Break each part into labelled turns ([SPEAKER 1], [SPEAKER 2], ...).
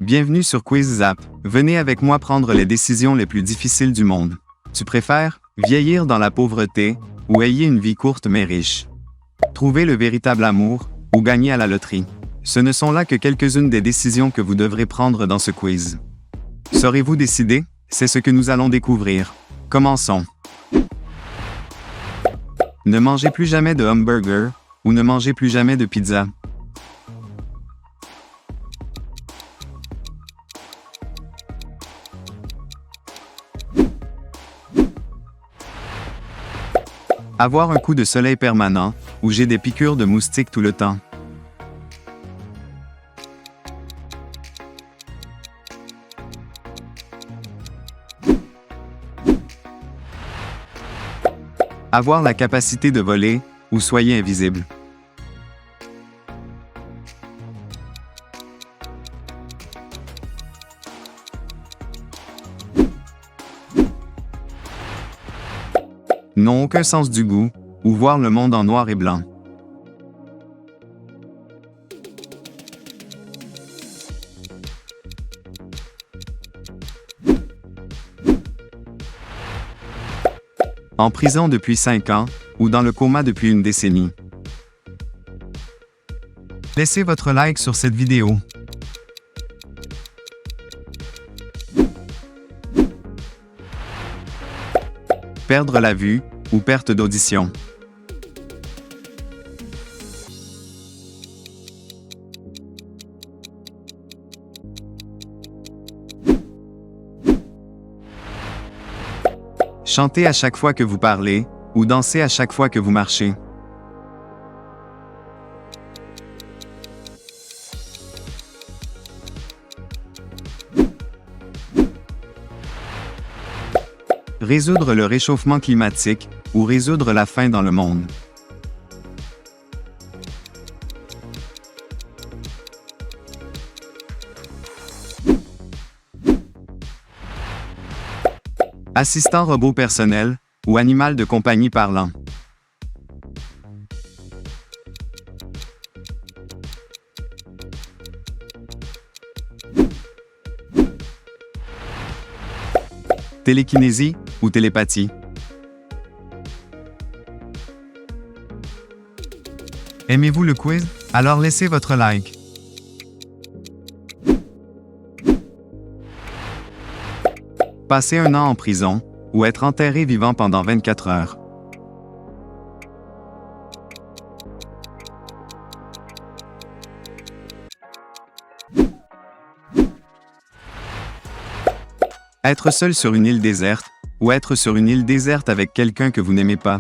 [SPEAKER 1] Bienvenue sur QuizZap. Venez avec moi prendre les décisions les plus difficiles du monde. Tu préfères vieillir dans la pauvreté ou ayez une vie courte mais riche? Trouver le véritable amour ou gagner à la loterie? Ce ne sont là que quelques-unes des décisions que vous devrez prendre dans ce quiz. Saurez-vous décider? C'est ce que nous allons découvrir. Commençons. Ne mangez plus jamais de hamburger ou ne mangez plus jamais de pizza. Avoir un coup de soleil permanent ou j'ai des piqûres de moustiques tout le temps. Avoir la capacité de voler ou soyez invisible. N'ont aucun sens du goût ou voir le monde en noir et blanc. En prison depuis 5 ans ou dans le coma depuis une décennie. Laissez votre like sur cette vidéo. Perdre la vue ou perte d'audition. Chanter à chaque fois que vous parlez ou danser à chaque fois que vous marchez. Résoudre le réchauffement climatique ou résoudre la faim dans le monde. Assistant robot personnel ou animal de compagnie parlant. Télékinésie ou télépathie. Aimez-vous le quiz? Alors laissez votre like. Passer 1 an en prison ou être enterré vivant pendant 24 heures. Être seul sur une île déserte ou être sur une île déserte avec quelqu'un que vous n'aimez pas.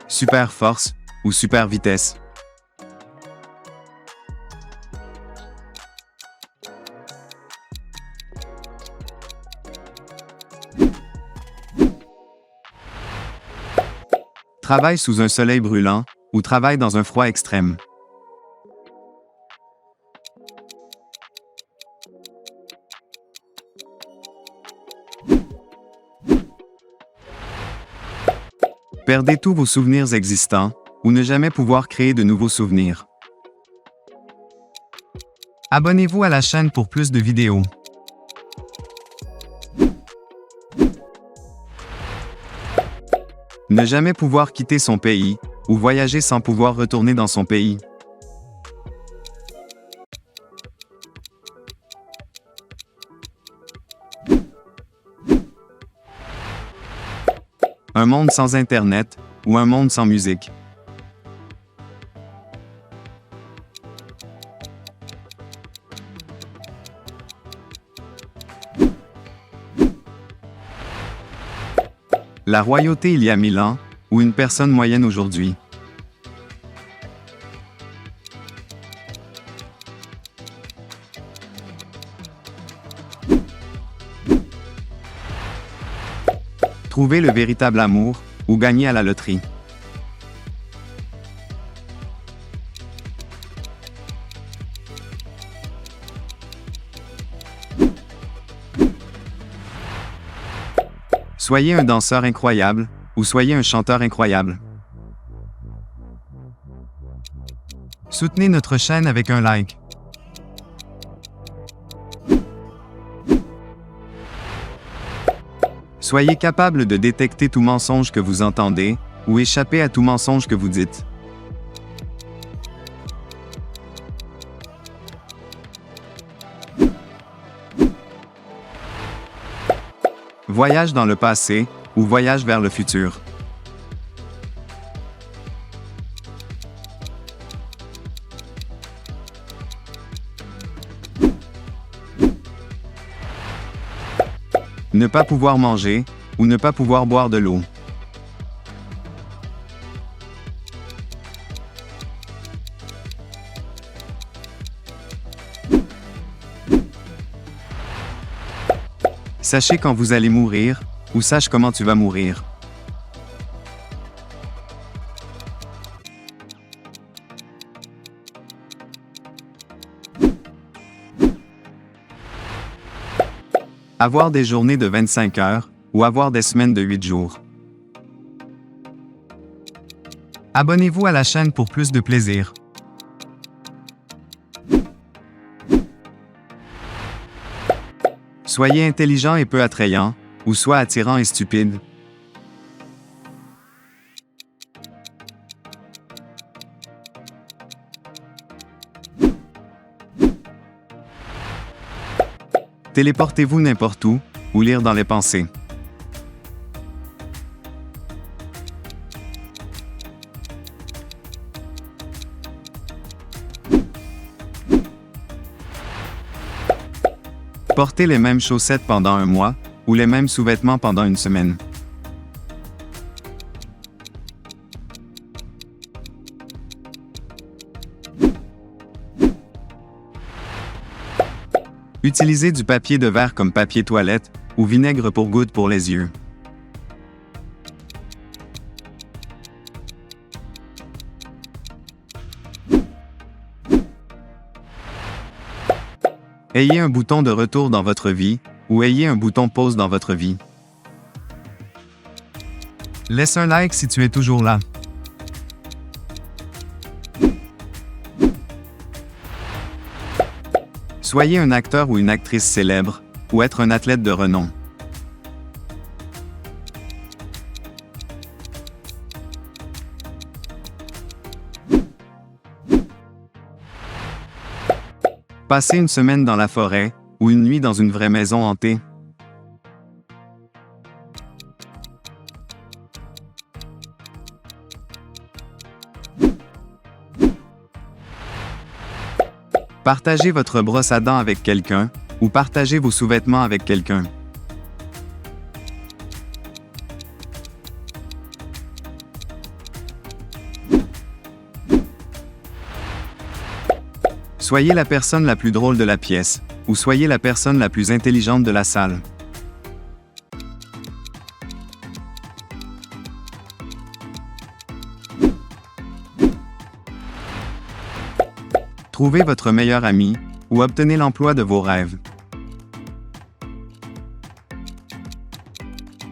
[SPEAKER 1] Super force ou super vitesse. Travail sous un soleil brûlant ou travail dans un froid extrême. Perdez tous vos souvenirs existants ou ne jamais pouvoir créer de nouveaux souvenirs. Abonnez-vous à la chaîne pour plus de vidéos. Ne jamais pouvoir quitter son pays ou voyager sans pouvoir retourner dans son pays. Un monde sans Internet ou un monde sans musique. La royauté il y a 1000 ans ou une personne moyenne aujourd'hui. Trouver le véritable amour ou gagner à la loterie. Soyez un danseur incroyable ou soyez un chanteur incroyable. Soutenez notre chaîne avec un like. Soyez capable de détecter tout mensonge que vous entendez, ou échapper à tout mensonge que vous dites. Voyage dans le passé, ou voyage vers le futur. Ne pas pouvoir manger, ou ne pas pouvoir boire de l'eau. Sachez quand vous allez mourir, ou sache comment tu vas mourir. Avoir des journées de 25 heures, ou avoir des semaines de 8 jours. Abonnez-vous à la chaîne pour plus de plaisir. Soyez intelligent et peu attrayant, ou soit attirant et stupide. Téléportez-vous n'importe où, ou lire dans les pensées. Portez les mêmes chaussettes pendant un mois, ou les mêmes sous-vêtements pendant une semaine. Utilisez du papier de verre comme papier toilette, ou vinaigre pour gouttes pour les yeux. Ayez un bouton de retour dans votre vie, ou ayez un bouton pause dans votre vie. Laisse un like si tu es toujours là. Soyez un acteur ou une actrice célèbre, ou être un athlète de renom. Passez une semaine dans la forêt, ou une nuit dans une vraie maison hantée. Partagez votre brosse à dents avec quelqu'un, ou partagez vos sous-vêtements avec quelqu'un. Soyez la personne la plus drôle de la pièce, ou soyez la personne la plus intelligente de la salle. Trouvez votre meilleur ami, ou obtenez l'emploi de vos rêves.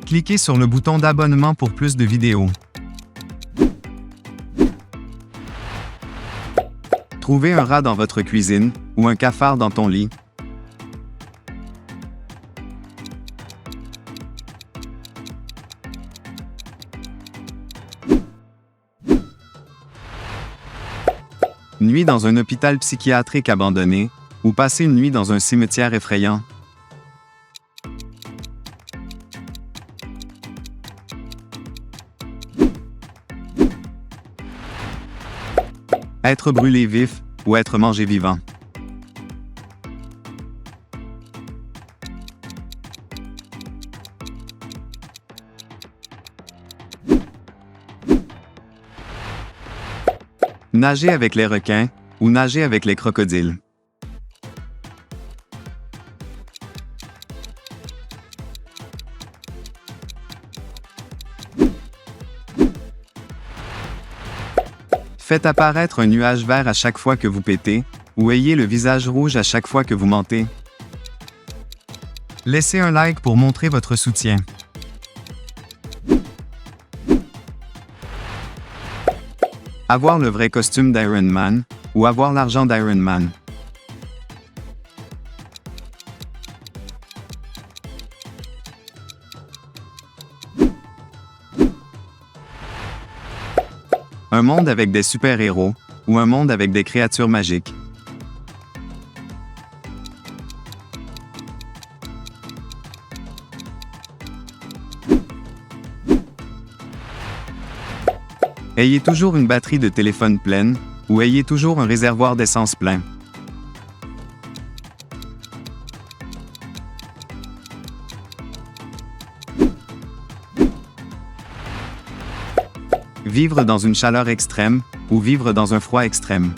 [SPEAKER 1] Cliquez sur le bouton d'abonnement pour plus de vidéos. Trouvez un rat dans votre cuisine, ou un cafard dans ton lit. Nuit dans un hôpital psychiatrique abandonné, ou passer une nuit dans un cimetière effrayant. Être brûlé vif, ou être mangé vivant. Nager avec les requins, ou nager avec les crocodiles. Faites apparaître un nuage vert à chaque fois que vous pétez, ou ayez le visage rouge à chaque fois que vous mentez. Laissez un like pour montrer votre soutien. Avoir le vrai costume d'Iron Man ou avoir l'argent d'Iron Man? Un monde avec des super-héros ou un monde avec des créatures magiques? Ayez toujours une batterie de téléphone pleine ou ayez toujours un réservoir d'essence plein. Vivre dans une chaleur extrême ou vivre dans un froid extrême?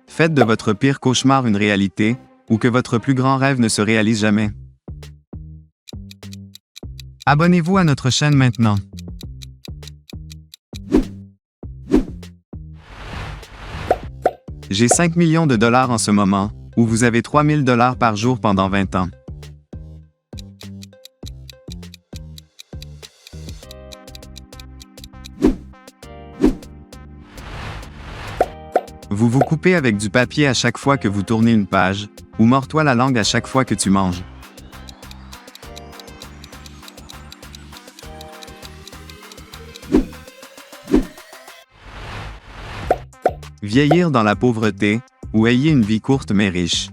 [SPEAKER 1] Faites de votre pire cauchemar une réalité, ou que votre plus grand rêve ne se réalise jamais. Abonnez-vous à notre chaîne maintenant. J'ai 5 millions de dollars en ce moment, ou vous avez 3 000 dollars par jour pendant 20 ans. Vous vous coupez avec du papier à chaque fois que vous tournez une page, ou mords-toi la langue à chaque fois que tu manges. Vieillir dans la pauvreté, ou ayez une vie courte mais riche.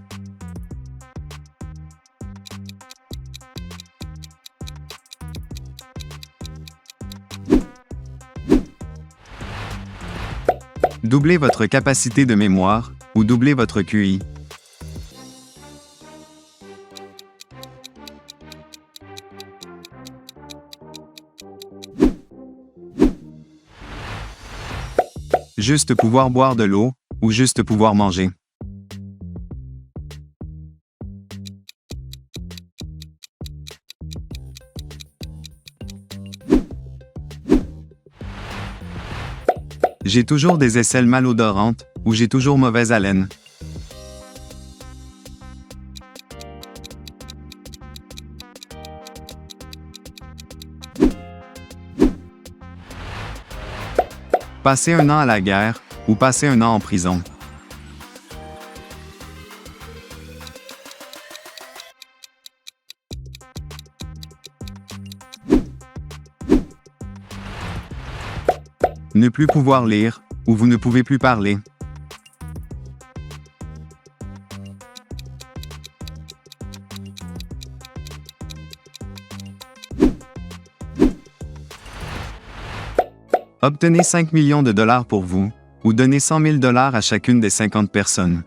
[SPEAKER 1] Doubler votre capacité de mémoire, ou doubler votre QI. Juste pouvoir boire de l'eau, ou juste pouvoir manger. J'ai toujours des aisselles malodorantes, ou j'ai toujours mauvaise haleine. Passer un an à la guerre, ou passer un an en prison. Ne plus pouvoir lire, ou vous ne pouvez plus parler. Obtenez 5 millions de dollars pour vous, ou donnez 100 000 dollars à chacune des 50 personnes.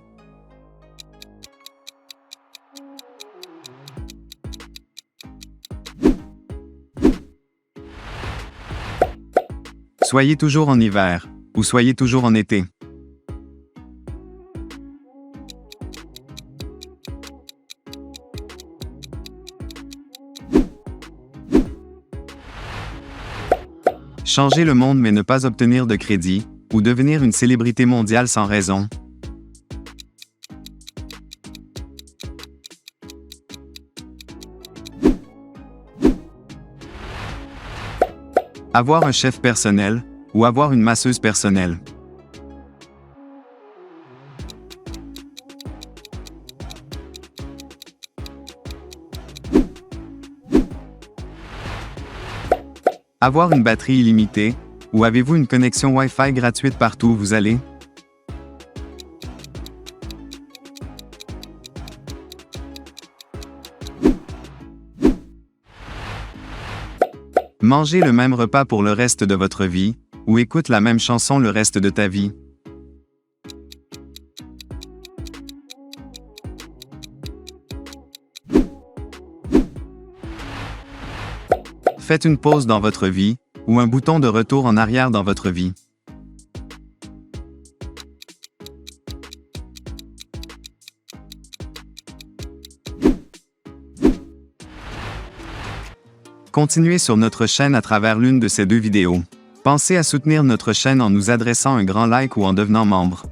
[SPEAKER 1] Soyez toujours en hiver, ou soyez toujours en été. Changer le monde mais ne pas obtenir de crédit, ou devenir une célébrité mondiale sans raison. Avoir un chef personnel, ou avoir une masseuse personnelle. Avoir une batterie illimitée, ou avez-vous une connexion Wi-Fi gratuite partout où vous allez? Manger le même repas pour le reste de votre vie, ou écoute la même chanson le reste de ta vie. Faites une pause dans votre vie, ou un bouton de retour en arrière dans votre vie. Continuez sur notre chaîne à travers l'une de ces deux vidéos. Pensez à soutenir notre chaîne en nous adressant un grand like ou en devenant membre.